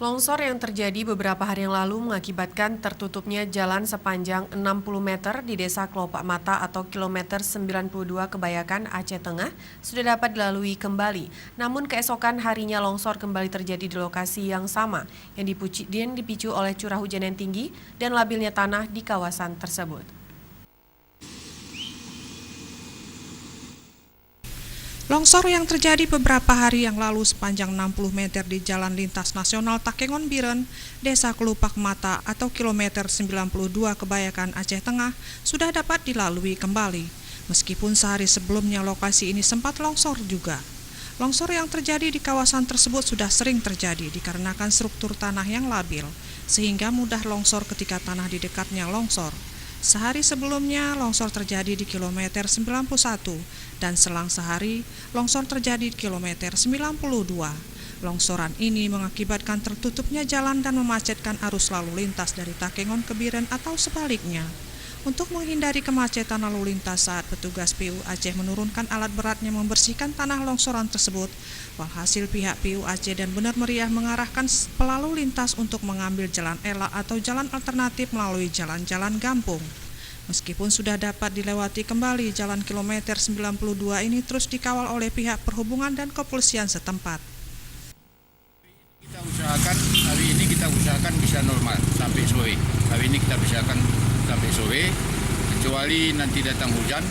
Longsor yang terjadi beberapa hari yang lalu mengakibatkan tertutupnya jalan sepanjang 60 meter di Desa Kelopak Mata atau kilometer 92 Kebayakan, Aceh Tengah sudah dapat dilalui kembali. Namun keesokan harinya longsor kembali terjadi di lokasi yang sama yang dipicu oleh curah hujan yang tinggi dan labilnya tanah di kawasan tersebut. Longsor yang terjadi beberapa hari yang lalu sepanjang 60 meter di Jalan Lintas Nasional Takengon Biren, Desa Kelopak Mata atau kilometer 92 Kebayakan, Aceh Tengah sudah dapat dilalui kembali. Meskipun sehari sebelumnya lokasi ini sempat longsor juga. Longsor yang terjadi di kawasan tersebut sudah sering terjadi dikarenakan struktur tanah yang labil, sehingga mudah longsor ketika tanah di dekatnya longsor. Sehari sebelumnya, longsor terjadi di kilometer 91 dan selang sehari, longsor terjadi di kilometer 92. Longsoran ini mengakibatkan tertutupnya jalan dan memacetkan arus lalu lintas dari Takengon ke Biren atau sebaliknya. Untuk menghindari kemacetan lalu lintas saat petugas PU Aceh menurunkan alat beratnya membersihkan tanah longsoran tersebut, walhasil pihak PU Aceh dan Benar Meriah mengarahkan pelalu lintas untuk mengambil jalan elak atau jalan alternatif melalui jalan-jalan gampung. Meskipun sudah dapat dilewati kembali, jalan kilometer 92 ini terus dikawal oleh pihak perhubungan dan kepolisian setempat. Hari ini kita usahakan bisa normal sampai sore. Hari ini kita usahakan sampai sore, kecuali nanti datang hujan,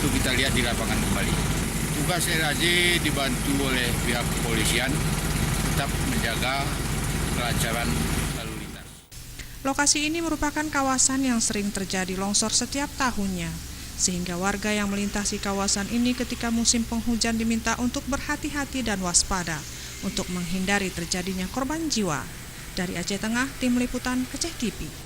itu kita lihat di lapangan kembali. Tugas RAJ dibantu oleh pihak kepolisian tetap menjaga kelancaran lalu lintas. Lokasi ini merupakan kawasan yang sering terjadi longsor setiap tahunnya, sehingga warga yang melintasi kawasan ini ketika musim penghujan diminta untuk berhati-hati dan waspada untuk menghindari terjadinya korban jiwa. Dari Aceh Tengah, Tim Liputan Aceh TV.